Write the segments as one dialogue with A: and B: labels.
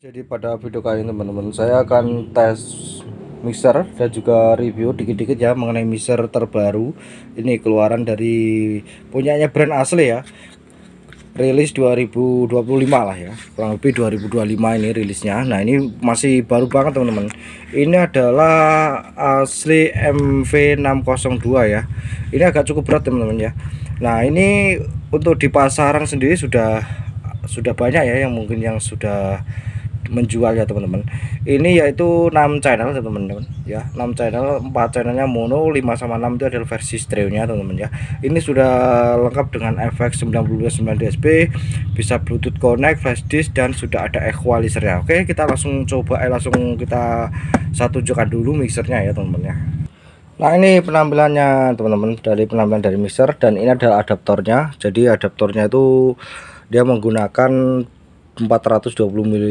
A: Jadi pada video kali ini teman-teman, saya akan tes mixer dan juga review dikit-dikit ya mengenai mixer terbaru. Ini keluaran dari punyanya brand asli ya, rilis 2025 lah ya, kurang lebih 2025 ini rilisnya. Nah ini masih baru banget teman-teman. Ini adalah asli MV602 ya. Ini agak cukup berat teman-teman ya. Nah ini untuk di pasaran sendiri sudah banyak ya yang mungkin yang sudah menjual ya teman-teman. Ini yaitu 6 channel teman-teman ya, 6 channel, 4 channelnya mono, 5 sama 6 itu adalah versi stereonya teman-teman ya. Ini sudah lengkap dengan efek 99 dB, bisa Bluetooth connect, flash disk, dan sudah ada equalizer ya. Oke, kita langsung coba langsung kita tunjukkan dulu mixernya ya teman-teman ya. Nah ini penampilannya teman-teman, dari penampilan dari mixer, dan ini adalah adaptornya. Jadi adaptornya itu dia menggunakan 420 mA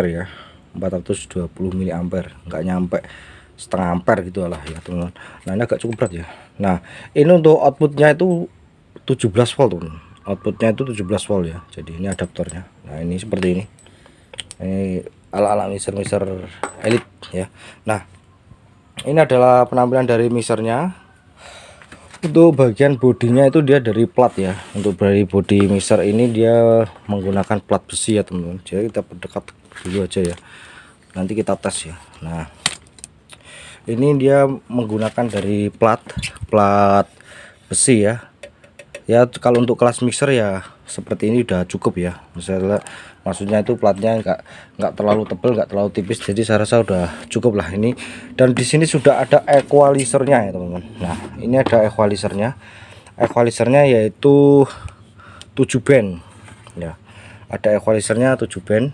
A: ya, 420 mA, nggak nyampe setengah ampere gitu lah ya teman-teman. Nah ini agak cukup berat ya. Nah ini untuk outputnya itu 17 volt teman, outputnya itu 17 volt ya. Jadi ini adaptornya. Nah ini seperti ini ala-ala mixer elite ya. Nah ini adalah penampilan dari mixernya. Untuk bagian bodinya itu dia dari plat ya. Untuk dari bodi mixer ini dia menggunakan plat besi ya teman-teman. Jadi kita perdekat dulu aja ya, nanti kita tes ya. Nah ini dia menggunakan dari plat besi ya. Ya kalau untuk kelas mixer ya seperti ini udah cukup ya. Misalnya maksudnya itu platnya nggak terlalu tebal, nggak terlalu tipis, jadi saya rasa udah cukup lah ini. Dan di sini sudah ada equalizernya ya teman-teman. Nah ini ada equalizernya yaitu 7 band ya, ada equalizernya 7 band.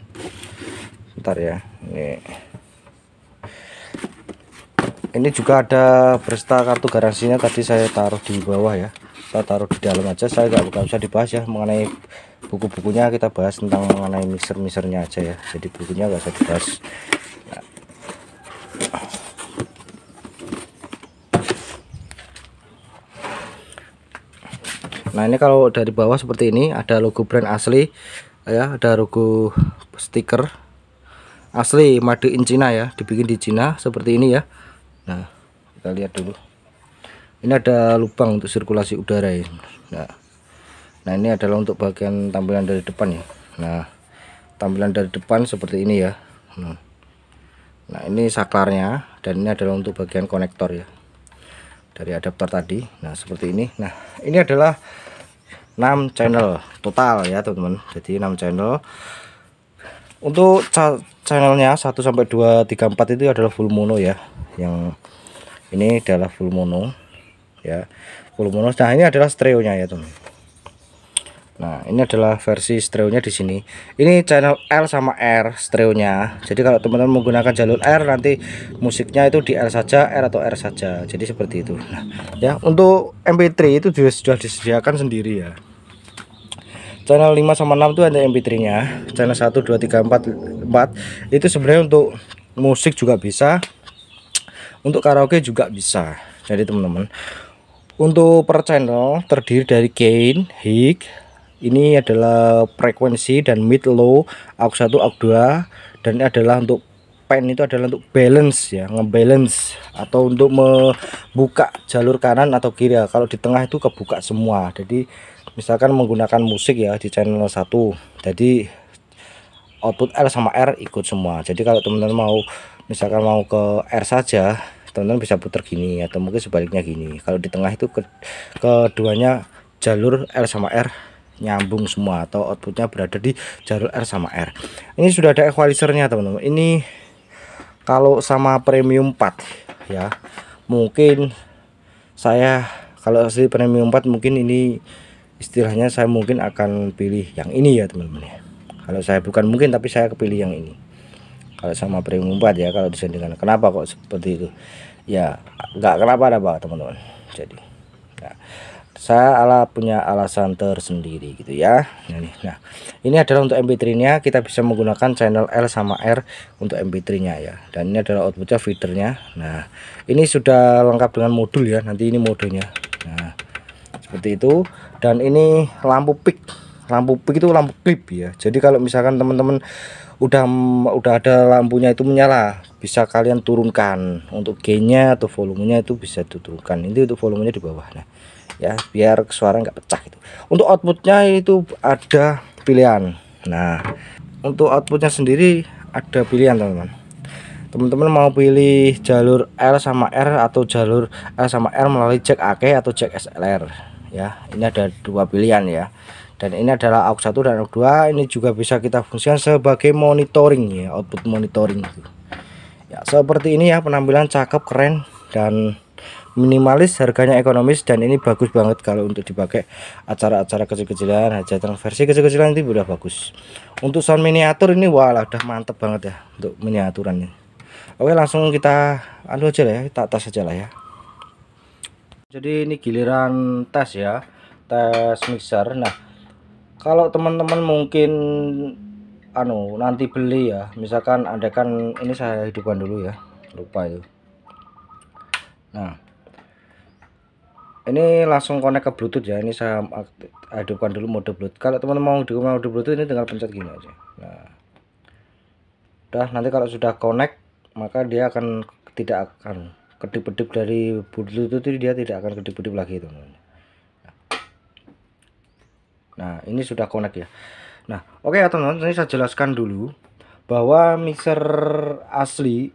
A: Bentar ya, ini juga ada berserta kartu garansinya, tadi saya taruh di bawah ya, kita taruh di dalam aja, saya nggak usah dibahas ya. Mengenai buku-bukunya kita bahas tentang mengenai mixernya aja ya, jadi bukunya nggak usah dibahas. Nah ini kalau dari bawah seperti ini, ada logo brand asli ya, ada logo stiker asli made in China ya, dibikin di China seperti ini ya. Nah kita lihat dulu, ini ada lubang untuk sirkulasi udara ya. Nah ini adalah untuk bagian tampilan dari depan ya. Nah tampilan dari depan seperti ini ya. Nah ini saklarnya, dan ini adalah untuk bagian konektor ya dari adaptor tadi. Nah seperti ini. Nah ini adalah 6 channel total ya teman-teman. Jadi 6 channel. Untuk channelnya 1 sampai 2 3 4 itu adalah full mono ya. Yang ini adalah full mono ya, full mono. Nah ini adalah stereonya ya teman. Nah ini adalah versi stereonya di sini. Ini channel L sama R stereonya. Jadi kalau teman-teman menggunakan jalur R, nanti musiknya itu di L saja, R atau R saja. Jadi seperti itu. Nah, ya untuk MP3 itu juga sudah disediakan sendiri ya. Channel 5 sama 6 itu ada MP3 nya. Channel 1 2 3 4 itu sebenarnya untuk musik juga bisa, untuk karaoke juga bisa. Jadi teman-teman, untuk per channel terdiri dari gain, high, ini adalah frekuensi, dan mid, low, aux 1 aux 2, dan ini adalah untuk pen, itu adalah untuk balance ya, ngebalance atau untuk membuka jalur kanan atau kiri ya. Kalau di tengah itu kebuka semua. Jadi misalkan menggunakan musik ya di channel 1, jadi output L sama R ikut semua. Jadi kalau teman-teman mau misalkan mau ke R saja, teman-teman bisa putar gini, atau mungkin sebaliknya gini. Kalau di tengah itu keduanya jalur L sama R nyambung semua, atau outputnya berada di jalur R sama R. Ini sudah ada equalizernya teman-teman. Ini kalau sama premium 4 ya, mungkin saya kalau asli premium 4 mungkin ini istilahnya saya mungkin akan pilih yang ini ya teman-teman ya. Kalau saya bukan mungkin, tapi saya kepilih yang ini kalau sama premium 4 ya, kalau disandingkan. Kenapa kok seperti itu ya, nggak kenapa-napa teman-teman. Jadi nah, saya punya alasan tersendiri gitu ya. Nah ini adalah untuk MP3 nya, kita bisa menggunakan channel L sama R untuk MP3 nya ya, dan ini adalah outputnya feedernya. Nah ini sudah lengkap dengan modul ya, nanti ini modenya. Nah seperti itu. Dan ini lampu peak itu lampu klip ya. Jadi kalau misalkan teman-teman udah ada lampunya itu menyala, bisa kalian turunkan untuk gainnya atau volumenya, itu bisa diturunkan. Ini untuk volumenya di bawah. Nah ya, biar suara nggak pecah itu. Untuk outputnya itu ada pilihan. Nah untuk outputnya sendiri ada pilihan teman-teman mau pilih jalur L sama R atau jalur L sama R melalui jack AC atau jack XLR ya. Ini ada dua pilihan ya, dan ini adalah aux 1 dan aux 2. Ini juga bisa kita fungsikan sebagai monitoring ya, output monitoring itu ya. Seperti ini ya, penampilan cakep, keren, dan minimalis, harganya ekonomis, dan ini bagus banget kalau untuk dipakai acara-acara kecil-kecilan, hajatan versi kecil-kecilan itu udah bagus. Untuk sound miniatur ini wah udah mantep banget ya untuk miniaturan ini. Oke, langsung kita anu aja lah ya, kita tes aja lah ya. Jadi ini giliran tes ya, tes mixer. Nah kalau teman-teman mungkin nanti beli ya, misalkan ada kan, ini saya hidupkan dulu ya, lupa itu. Nah ini langsung connect ke Bluetooth ya, ini saya hidupkan dulu mode Bluetooth. Kalau teman-teman mau di mode Bluetooth ini tinggal pencet gini aja. Nah udah, nanti kalau sudah connect maka dia akan tidak akan kedip-kedip dari Bluetooth itu, dia tidak akan kedip-kedip lagi teman-teman. Nah ini sudah connect ya. Nah oke ya teman-teman, ini saya jelaskan dulu bahwa mixer asli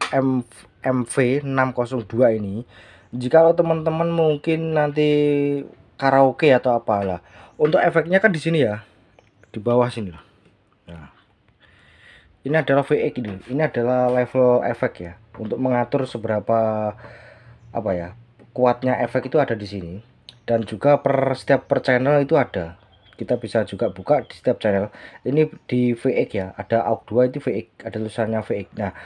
A: MV602 ini, jika teman-teman mungkin nanti karaoke atau apalah, untuk efeknya kan di sini ya, di bawah sini. Nah ini adalah VX, ini adalah level efek ya, untuk mengatur seberapa kuatnya efek itu ada di sini. Dan juga setiap per channel itu ada, kita bisa juga buka di setiap channel. Ini di VX ya, ada aux 2 itu VX, ada tulisannya VX. Nah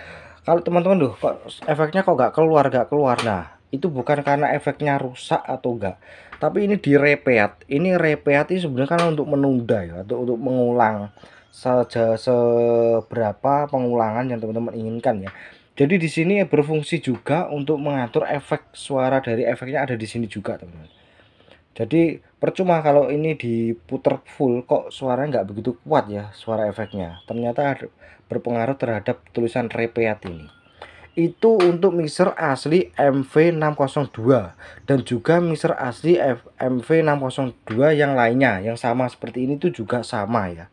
A: kalau teman-teman kok efeknya kok nggak keluar, nah itu bukan karena efeknya rusak atau enggak, tapi ini di repeat. Ini repeat ini sebenarnya kan untuk menunda ya, atau untuk mengulang saja seberapa pengulangan yang teman-teman inginkan ya. Jadi di sini berfungsi juga untuk mengatur efek suara dari efeknya, ada di sini juga teman-teman. Jadi percuma kalau ini diputer full kok suaranya nggak begitu kuat ya, suara efeknya ternyata berpengaruh terhadap tulisan repeat ini. Itu untuk mixer asli MV602 dan juga mixer asli MV602 yang lainnya yang sama seperti ini tuh juga sama ya.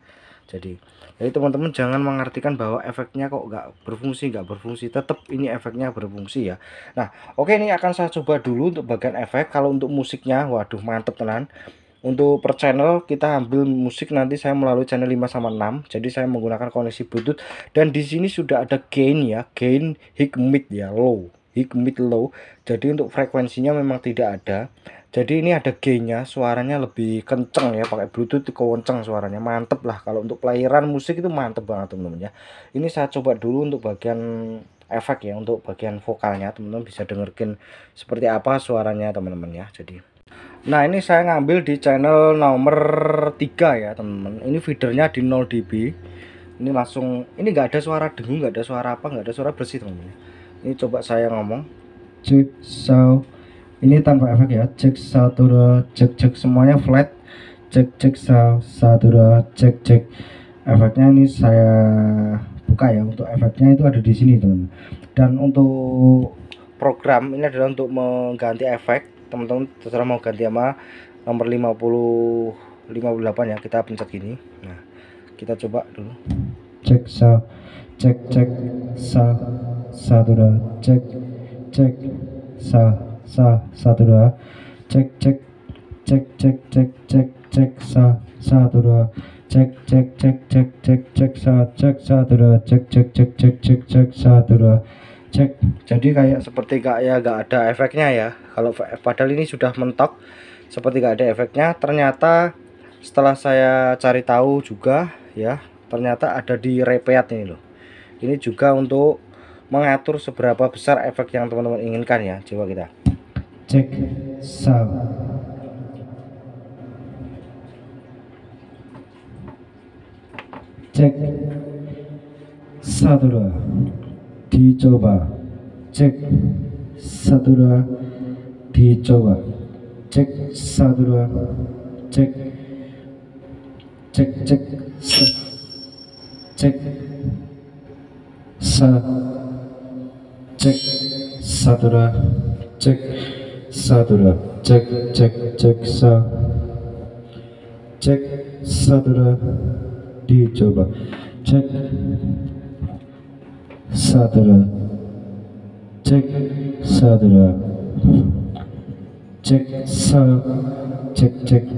A: Jadi teman-teman jangan mengartikan bahwa efeknya kok nggak berfungsi, tetap ini efeknya berfungsi ya. Nah oke, ini akan saya coba dulu untuk bagian efek. Kalau untuk musiknya waduh mantep tenan. Untuk per channel kita ambil musik nanti saya melalui channel 5 sama 6. Jadi saya menggunakan koneksi Bluetooth, dan di sini sudah ada gain ya, gain high mid ya, low, high mid low. Jadi untuk frekuensinya memang tidak ada. Jadi ini ada gainnya, suaranya lebih kenceng ya, pakai Bluetooth kenceng suaranya, mantep lah. Kalau untuk playeran musik itu mantep banget teman-teman ya. Ini saya coba dulu untuk bagian efek ya, untuk bagian vokalnya teman-teman bisa dengerin seperti apa suaranya teman-teman ya. Jadi nah ini saya ngambil di channel nomor 3 ya teman-teman. Ini feedernya di 0 dB. Ini langsung, ini nggak ada suara dengung, nggak ada suara apa, nggak ada suara bersih teman-teman. Ini coba saya ngomong cek sound, ini tanpa efek ya, cek satu dua, cek semuanya flat, cek satu dua, cek. Efeknya ini saya buka ya, untuk efeknya itu ada di sini teman. Dan untuk program ini adalah untuk mengganti efek. Teman-teman terserah mau ganti sama nomor 58 ya, kita pencet gini. Nah kita coba dulu, cek satu dua, cek satu dua, cek satu dua, cek satu dua, cek satu dua, cek. Jadi seperti kayak gak ada efeknya ya, kalau padahal ini sudah mentok, seperti gak ada efeknya. Ternyata setelah saya cari tahu juga ya, ternyata ada di repeat ini loh. Ini juga untuk mengatur seberapa besar efek yang teman-teman inginkan ya. Coba kita cek sound, cek satu dua, dicoba, cek satu dua, dicoba, cek satu dua, cek
B: sa, cek sadura, cek sadura, cek sa, cek sadura, dicoba, cek sadura, cek sadura, cek sa, cek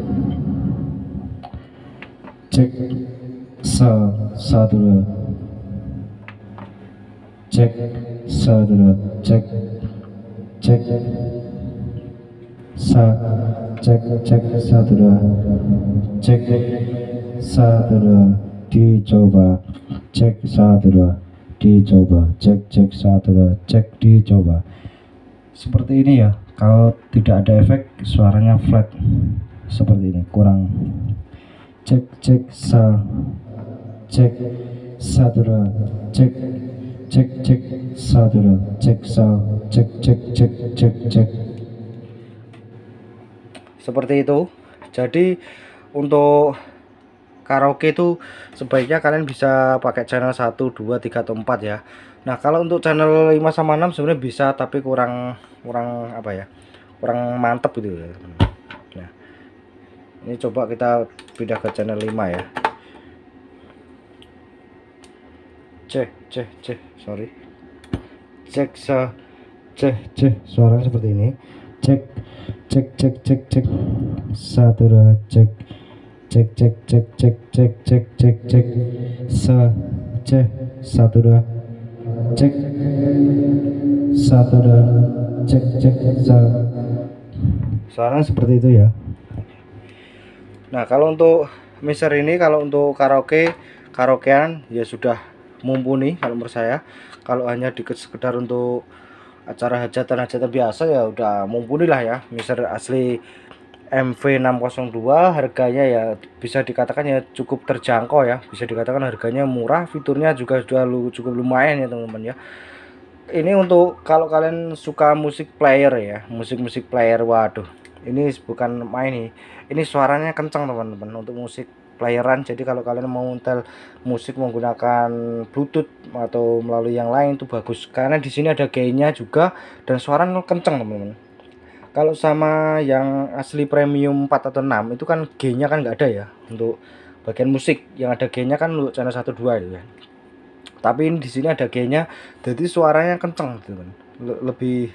B: sa, sadura, cek sadura, cek sa, cek sadura, cek sadura, dicoba, cek sadura, dicoba, cek sadura, cek dicoba. Seperti ini ya. Kalau tidak ada efek, suaranya flat seperti ini, kurang. Cek sa, cek sadura, cek sadura, cek sa, cek.
A: Seperti itu. Jadi untuk karaoke itu sebaiknya kalian bisa pakai channel 1, 2, 3 atau 4 ya. Nah, kalau untuk channel 5 sama 6 sebenarnya bisa, tapi kurang apa ya? Kurang mantep gitu ya. Nah, ini coba kita pindah ke channel 5 ya. Sorry. Cek
B: Suaranya seperti ini. Cek sadura, cek sa, cek sadura, cek sadura, cek sa. Suaranya seperti itu ya.
A: Nah, kalau untuk mixer ini, kalau untuk karaokean ya sudah mumpuni kalau menurut saya. Kalau hanya sekedar untuk acara hajatan biasa ya udah mumpuni lah ya. Mixer asli MV602 harganya ya bisa dikatakan ya cukup terjangkau ya, bisa dikatakan harganya murah, fiturnya juga sudah cukup lumayan ya teman-teman ya. Ini untuk kalau kalian suka musik player ya, musik player, waduh ini bukan main nih, ini suaranya kencang teman-teman untuk musik playeran. Jadi kalau kalian mau nyetel musik menggunakan bluetooth atau melalui yang lain itu bagus, karena di sini ada gainnya juga dan suaranya kencang teman-teman. Kalau sama yang asli premium 4 atau 6 itu kan gainnya kan nggak ada ya. Untuk bagian musik yang ada gainnya kan untuk channel 1, 2 itu ya. Tapi ini di sini ada gainnya, jadi suaranya kenceng teman. Lebih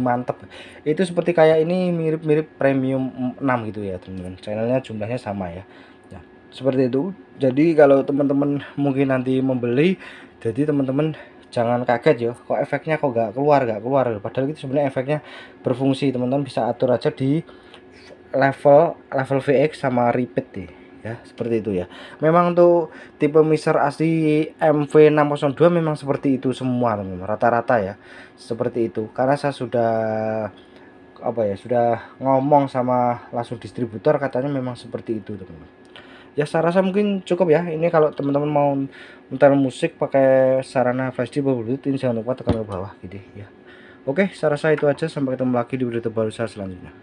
A: mantap. Itu seperti kayak ini mirip premium 6 gitu ya teman-teman. Channelnya jumlahnya sama ya. Nah, seperti itu. Jadi kalau teman-teman mungkin nanti membeli, jadi teman-teman jangan kaget ya, kok efeknya kok nggak keluar, padahal itu sebenarnya efeknya berfungsi. Teman-teman bisa atur aja di level VX sama repeat deh ya, seperti itu ya. Memang untuk tipe mixer asli MV602 memang seperti itu semua teman-teman, rata-rata ya seperti itu, karena saya sudah sudah ngomong sama langsung distributor, katanya memang seperti itu teman-teman ya. Saya rasa mungkin cukup ya ini. Kalau teman-teman mau mental musik pakai sarana flash chip Bluetooth, ini jangan lupa tekan ke bawah gitu ya. Oke, saya rasa itu aja, sampai ketemu lagi di video terbaru saya selanjutnya.